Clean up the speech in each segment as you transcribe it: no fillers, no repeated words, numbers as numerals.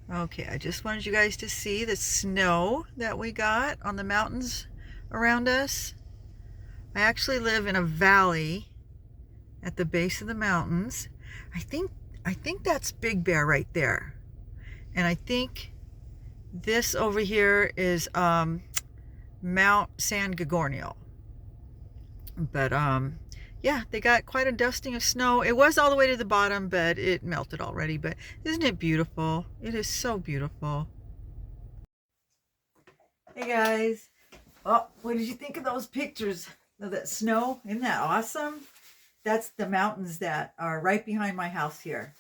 Okay, I just wanted you guys to see the snow that we got on the mountains around us. I actually live in a valley at the base of the mountains. I think I think that's Big Bear right there. And I think this over here is Mount San Gorgonio. But yeah, they got quite a dusting of snow. It was all the way to the bottom, but it melted already. But isn't it beautiful? It is so beautiful. Hey guys. Oh, what did you think of those pictures of that snow? Isn't that awesome? That's the mountains that are right behind my house here.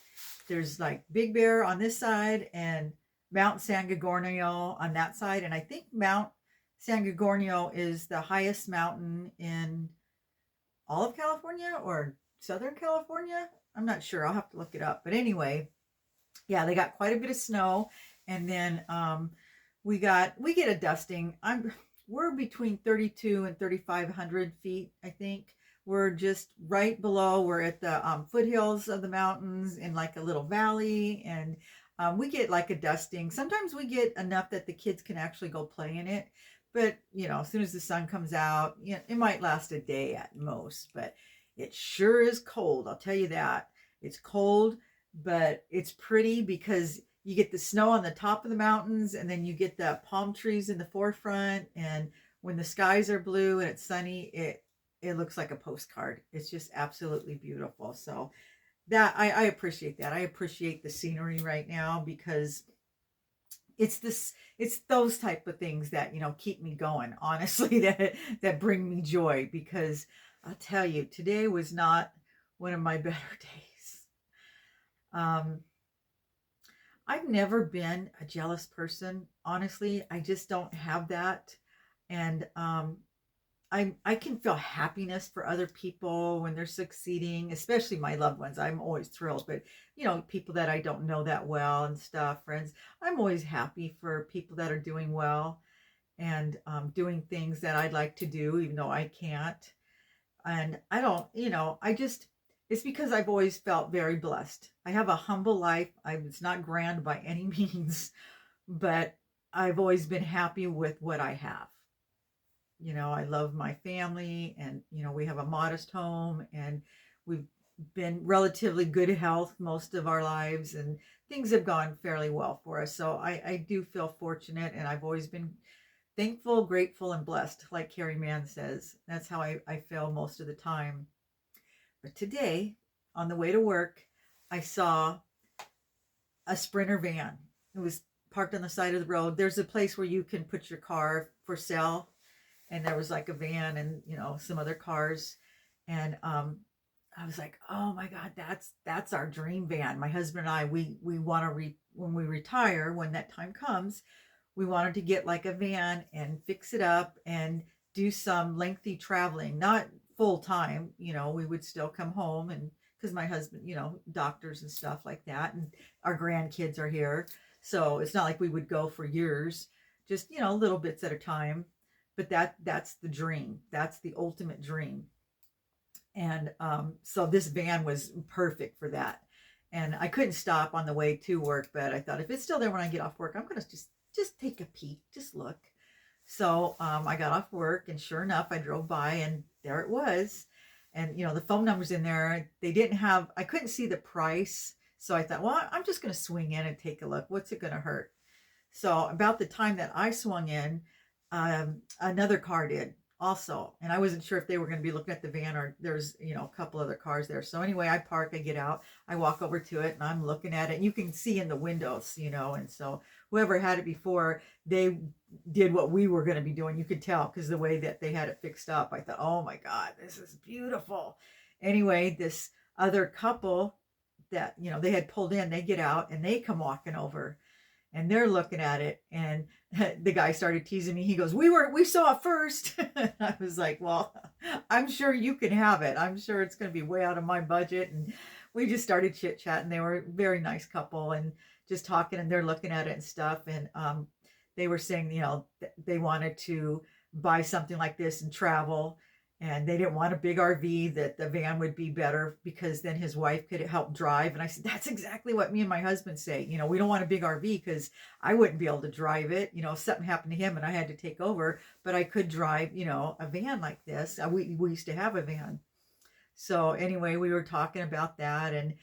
There's like Big Bear on this side and Mount San Gorgonio on that side. And I think Mount San Gorgonio is the highest mountain in all of California or Southern California. I'm not sure. I'll have to look it up. But anyway, yeah, they got quite a bit of snow. And then we get a dusting. We're between 32 and 3,500 feet, I think. We're just right below. We're at the foothills of the mountains in like a little valley, and we get like a dusting. Sometimes we get enough that the kids can actually go play in it. But as soon as the sun comes out, it might last a day at most. But it sure is cold. I'll tell you that. It's cold, but it's pretty because you get the snow on the top of the mountains, and then you get the palm trees in the forefront, and when the skies are blue and it's sunny, it looks like a postcard. It's just absolutely beautiful. So that I appreciate that. I appreciate the scenery right now because it's those type of things that keep me going, honestly, that bring me joy. Because I'll tell you, today was not one of my better days. um I've never been a jealous person. Honestly, I just don't have that. And I can feel happiness for other people when they're succeeding, especially my loved ones. I'm always thrilled, but people that I don't know that well and stuff, friends, I'm always happy for people that are doing well and doing things that I'd like to do, even though I can't. And I don't, I just, it's because I've always felt very blessed. I have a humble life. It's not grand by any means, but I've always been happy with what I have. I love my family, and we have a modest home, and we've been relatively good health most of our lives, and things have gone fairly well for us. So I do feel fortunate, and I've always been thankful, grateful, and blessed, like Carrie Mann says. That's how I feel most of the time. But today, on the way to work, I saw a Sprinter van. It was parked on the side of the road. There's a place where you can put your car for sale, and there was like a van and some other cars, and I was like, oh my god, that's our dream van. My husband and I, we want to when we retire, when that time comes, we wanted to get like a van and fix it up and do some lengthy traveling, not full time. We would still come home, and because my husband, doctors and stuff like that, and our grandkids are here, so it's not like we would go for years, just little bits at a time. But that's the dream. That's the ultimate dream. And so this van was perfect for that. And I couldn't stop on the way to work, but I thought if it's still there when I get off work, I'm gonna just take a peek, just look. So I got off work, and sure enough, I drove by, and there it was. And the phone number's in there. They didn't have. I couldn't see the price, so I thought, well, I'm just gonna swing in and take a look. What's it gonna hurt? So about the time that I swung in, another car did also, and I wasn't sure if they were going to be looking at the van, or there's a couple other cars there. So anyway, I park, I get out, I walk over to it, and I'm looking at it, and you can see in the windows, and so whoever had it before, they did what we were going to be doing. You could tell because the way that they had it fixed up. I thought, oh my god, this is beautiful. Anyway, this other couple that they had pulled in, they get out and they come walking over, and they're looking at it, and the guy started teasing me. He goes, we saw it first. I was like, well, I'm sure you can have it. I'm sure it's going to be way out of my budget. And we just started chit chatting. They were a very nice couple, and just talking, and they're looking at it and stuff. And they were saying they wanted to buy something like this and travel. And they didn't want a big RV, that the van would be better because then his wife could help drive. And I said, that's exactly what me and my husband say. We don't want a big RV because I wouldn't be able to drive it. If something happened to him and I had to take over, but I could drive, a van like this. We used to have a van. So anyway, we were talking about that, and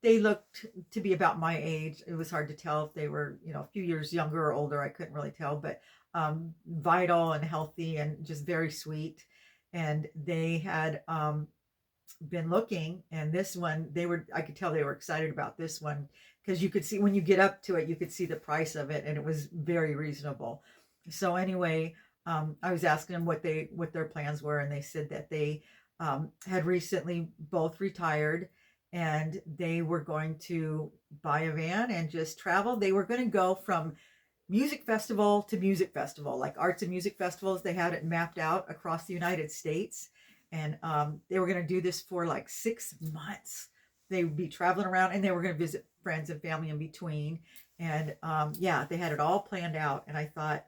they looked to be about my age. It was hard to tell if they were, a few years younger or older. I couldn't really tell, but vital and healthy and just very sweet. And they had been looking, and this one, I could tell they were excited about this one because you could see when you get up to it, you could see the price of it, and it was very reasonable. So anyway, I was asking them what their plans were, and they said that they had recently both retired, and they were going to buy a van and just travel. They were going to go from music festival to music festival, like arts and music festivals. They had it mapped out across the United States, and they were going to do this for like 6 months. They would be traveling around, and they were going to visit friends and family in between. And yeah, they had it all planned out. And I thought,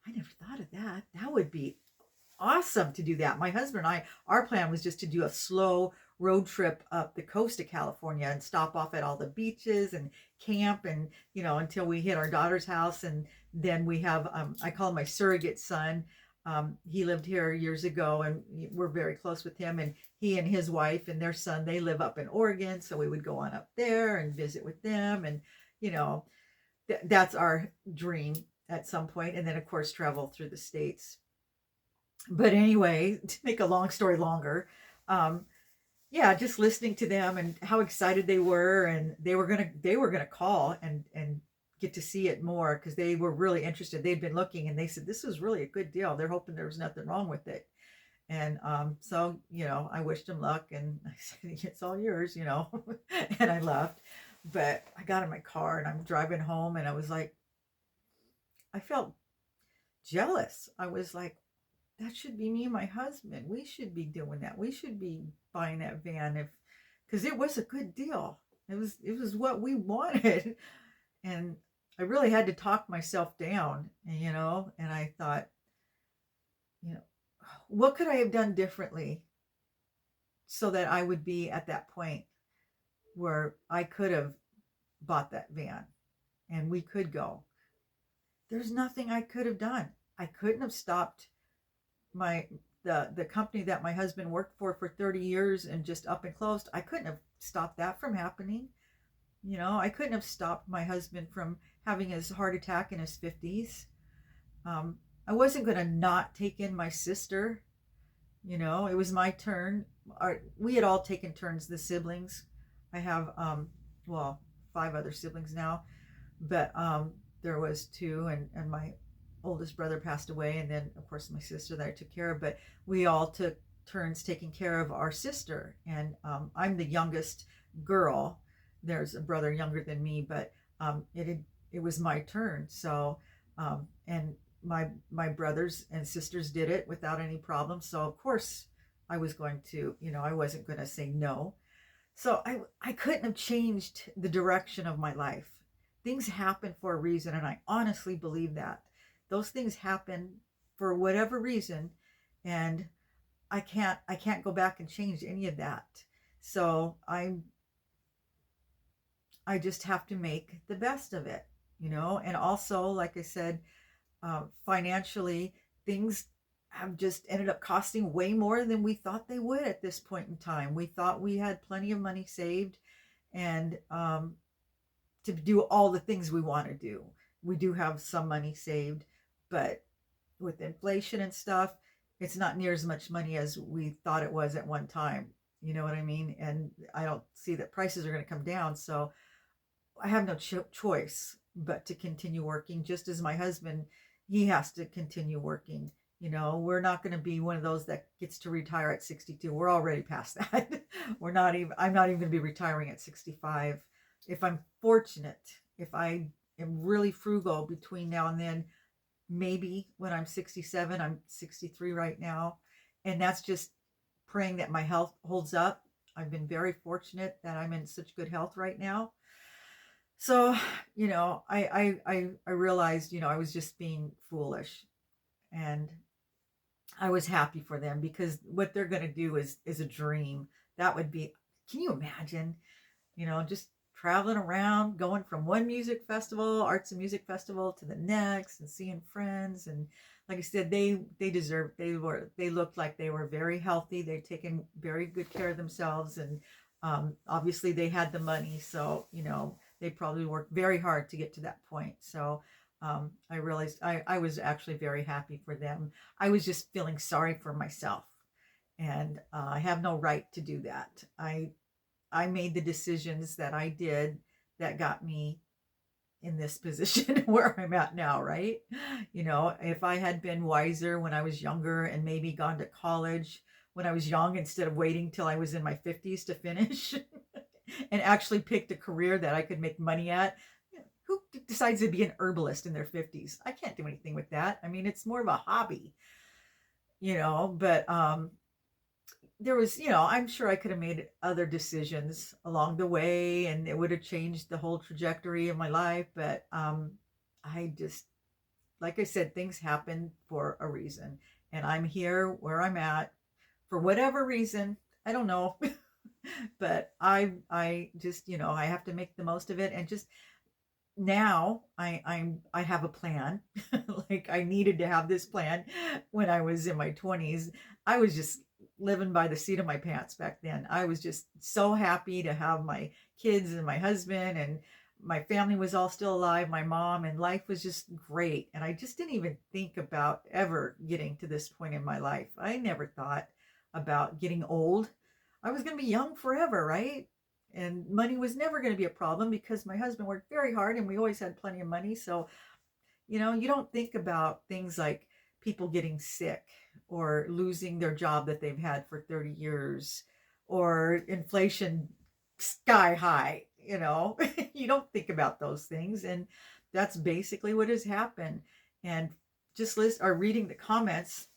I never thought of that. That would be awesome to do that. My husband and I, our plan was just to do a slow road trip up the coast of California and stop off at all the beaches and camp, and until we hit our daughter's house. And then we have I call him my surrogate son. He lived here years ago, and we're very close with him, and he and his wife and their son, they live up in Oregon, so we would go on up there and visit with them. And that's our dream at some point. And then of course travel through the States. But anyway, to make a long story longer, yeah, just listening to them and how excited they were, and they were gonna call and get to see it more because they were really interested. They'd been looking, and they said this was really a good deal. They're hoping there was nothing wrong with it. And so I wished them luck, and I said it's all yours, and I left. But I got in my car and I'm driving home, and I was like, I felt jealous. I was like, that should be me and my husband. We should be doing that. We should be buying that van because it was a good deal. It was what we wanted. And I really had to talk myself down, and I thought, what could I have done differently so that I would be at that point where I could have bought that van and we could go. There's nothing I could have done. I couldn't have stopped the company that my husband worked for 30 years and just up and closed. I couldn't have stopped that from happening. I couldn't have stopped my husband from having his heart attack in his 50s. I wasn't going to not take in my sister. It was my turn. We had all taken turns, the siblings. I have, 5 other siblings now, but there was 2, and my oldest brother passed away, and then of course my sister that I took care of. But we all took turns taking care of our sister, and I'm the youngest girl. There's a brother younger than me, but it was my turn. So and my brothers and sisters did it without any problem. So of course I was going to, I wasn't going to say no. So I couldn't have changed the direction of my life. Things happen for a reason, and I honestly believe that. Those things happen for whatever reason, and I can't go back and change any of that. So I just have to make the best of it, and also, like I said, financially, things have just ended up costing way more than we thought they would at this point in time. We thought we had plenty of money saved, and to do all the things we want to do. We do have some money saved, but with inflation and stuff, it's not near as much money as we thought it was at one time. You know what I mean? And I don't see that prices are going to come down. So I have no choice but to continue working, just as my husband, he has to continue working. We're not going to be one of those that gets to retire at 62. We're already past that. I'm not even going to be retiring at 65. If I'm fortunate, if I am really frugal between now and then, maybe when I'm 67. I'm 63 right now, and that's just praying that my health holds up. I've been very fortunate that I'm in such good health right now. So, I realized, I was just being foolish, and I was happy for them because what they're going to do is a dream. That would be, can you imagine, just traveling around, going from one music festival, arts and music festival to the next and seeing friends. And like I said, they looked like they were very healthy. They'd taken very good care of themselves. And obviously they had the money. So, they probably worked very hard to get to that point. So I realized I was actually very happy for them. I was just feeling sorry for myself. And I have no right to do that. I made the decisions that I did that got me in this position where I'm at now, right? If I had been wiser when I was younger and maybe gone to college when I was young instead of waiting till I was in my 50s to finish and actually picked a career that I could make money at. Who decides to be an herbalist in their 50s? I can't do anything with that. I mean, it's more of a hobby, but there was, I'm sure I could have made other decisions along the way and it would have changed the whole trajectory of my life. But I just, like I said, things happen for a reason. And I'm here where I'm at for whatever reason. I don't know. But I just, I have to make the most of it. And just now I have a plan. Like I needed to have this plan when I was in my 20s. I was just living by the seat of my pants back then. I was just so happy to have my kids and my husband, and my family was all still alive, my mom, and life was just great. And I just didn't even think about ever getting to this point in my life. I never thought about getting old. I was going to be young forever, right? And money was never going to be a problem because my husband worked very hard and we always had plenty of money. So, you don't think about things like people getting sick or losing their job that they've had for 30 years or inflation sky high, you don't think about those things. And that's basically what has happened. And just reading the comments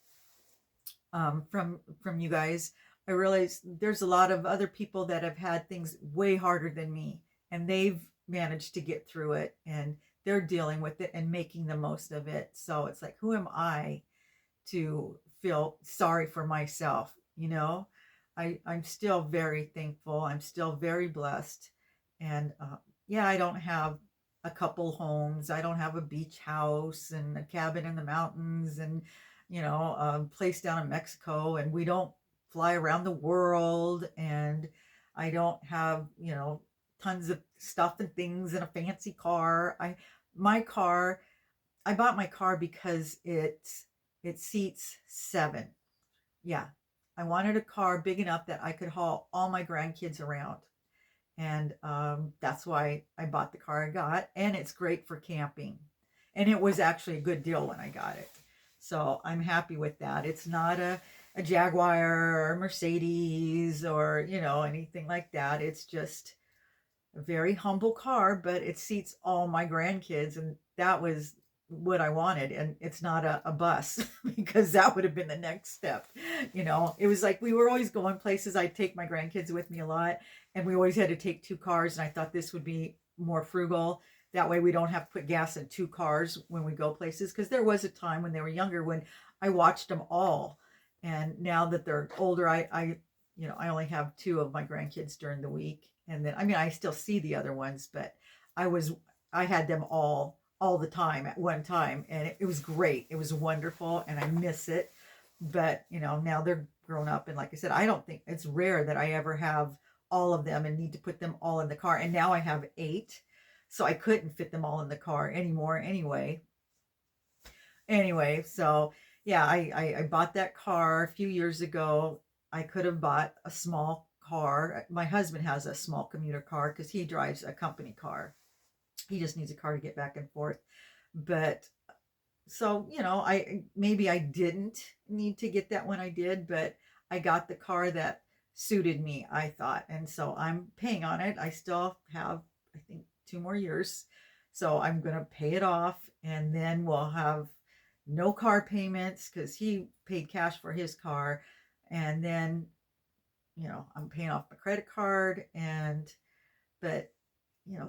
from you guys, I realize there's a lot of other people that have had things way harder than me, and they've managed to get through it, and they're dealing with it and making the most of it. So it's like, who am I to feel sorry for myself? I'm still very thankful. I'm still very blessed. And yeah, I don't have a couple homes. I don't have a beach house and a cabin in the mountains and, a place down in Mexico. And we don't fly around the world. And I don't have, tons of stuff and things in a fancy car. My car, I bought my car because it seats 7. Yeah. I wanted a car big enough that I could haul all my grandkids around. And that's why I bought the car I got. And it's great for camping. And it was actually a good deal when I got it. So I'm happy with that. It's not a Jaguar or Mercedes or, anything like that. It's just a very humble car, but it seats all my grandkids. And that was what I wanted. And it's not a bus because that would have been the next step. It was like we were always going places. I'd take my grandkids with me a lot, and we always had to take 2 cars. And I thought this would be more frugal. That way we don't have to put gas in 2 cars when we go places. Because there was a time when they were younger when I watched them all. And now that they're older, I only have 2 of my grandkids during the week. And then, I still see the other ones, but I had them all the time at one time. And it was great. It was wonderful. And I miss it. But, now they're grown up. And like I said, I don't think it's rare that I ever have all of them and need to put them all in the car. And now I have 8. So I couldn't fit them all in the car anymore anyway. So yeah, I bought that car a few years ago. I could have bought a small car. My husband has a small commuter car because he drives a company car. He just needs a car to get back and forth. But so, I didn't need to get that when I did, but I got the car that suited me, I thought. And so I'm paying on it. I still have, I think, 2 more years. So I'm going to pay it off, and then we'll have no car payments because he paid cash for his car. And then, I'm paying off my credit card, but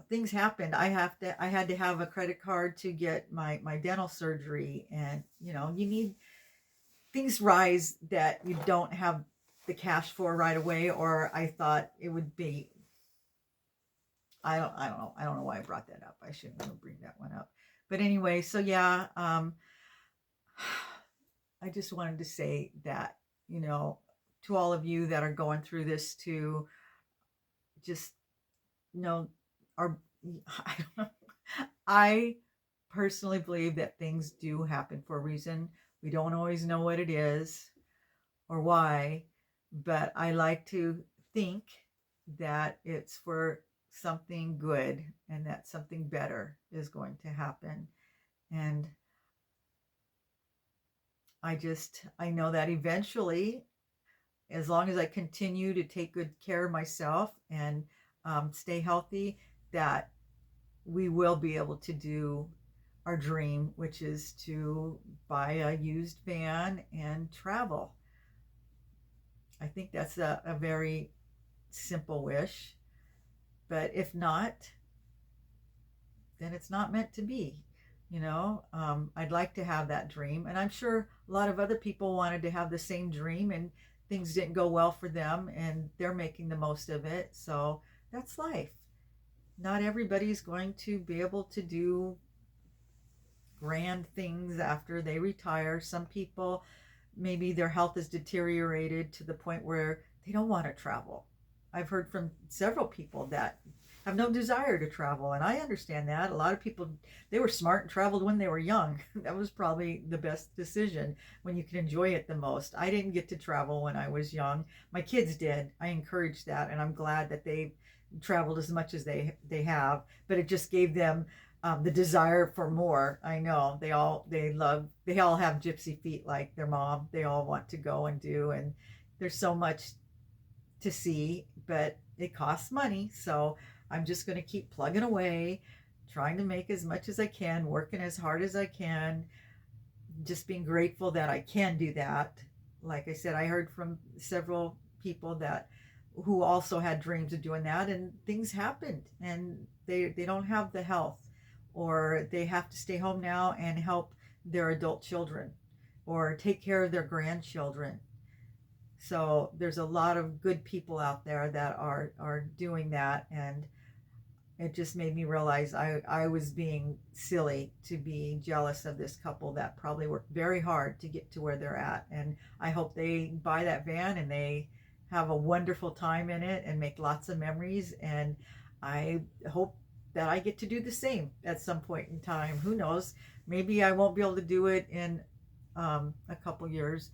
things happened. I had to have a credit card to get my dental surgery. And, you need things rise that you don't have the cash for right away, or I thought it would be, I don't know. I don't know why I brought that up. I shouldn't even bring that one up. But anyway, so yeah, I just wanted to say that, you know, to all of you that are going through this, to just, you know, are, I don't know. I personally believe that things do happen for a reason. We don't always know what it is or why, but I like to think that it's for something good and that something better is going to happen. And I know that eventually, as long as I continue to take good care of myself and stay healthy, that we will be able to do our dream, which is to buy a used van and travel. I think that's a very simple wish. But if not, then it's not meant to be. You know, I'd like to have that dream. And I'm sure a lot of other people wanted to have the same dream and things didn't go well for them and they're making the most of it. So that's life. Not everybody's going to be able to do grand things after they retire. Some people, maybe their health is deteriorated to the point where they don't want to travel. I've heard from several people that have no desire to travel, and I understand that. A lot of people, they were smart and traveled when they were young. That was probably the best decision, when you can enjoy it the most. I didn't get to travel when I was young. My kids did. I encouraged that, and I'm glad that they traveled as much as they have, but it just gave them the desire for more. I know they all have gypsy feet like their mom. They all want to go and do, and there's so much to see, but it costs money. So I'm just going to keep plugging away, trying to make as much as I can, working as hard as I can, just being grateful that I can do that. Like I said, I heard from several people that who also had dreams of doing that, and things happened and they don't have the health, or they have to stay home now and help their adult children or take care of their grandchildren. So there's a lot of good people out there that are doing that, and it just made me realize I was being silly to be jealous of this couple that probably worked very hard to get to where they're at. And I hope they buy that van and they have a wonderful time in it and make lots of memories. And I hope that I get to do the same at some point in time. Who knows? Maybe I won't be able to do it in a couple years.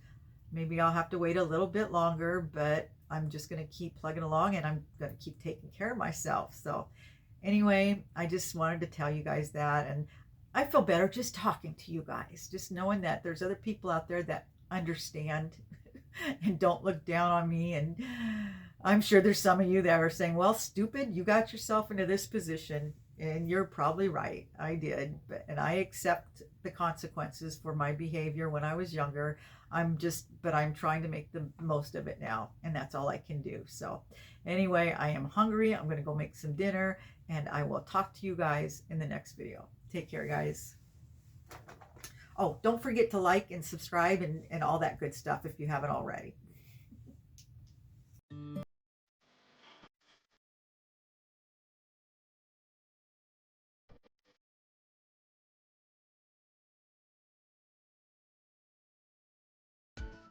Maybe I'll have to wait a little bit longer, but I'm just going to keep plugging along, and I'm going to keep taking care of myself. So anyway, I just wanted to tell you guys that. And I feel better just talking to you guys, just knowing that there's other people out there that understand and don't look down on me. And I'm sure there's some of you that are saying, well, stupid, you got yourself into this position. And you're probably right. I did. And I accept the consequences for my behavior when I was younger. But I'm trying to make the most of it now. And that's all I can do. So anyway, I am hungry. I'm going to go make some dinner, and I will talk to you guys in the next video. Take care, guys. Oh, don't forget to like and subscribe and all that good stuff if you haven't already.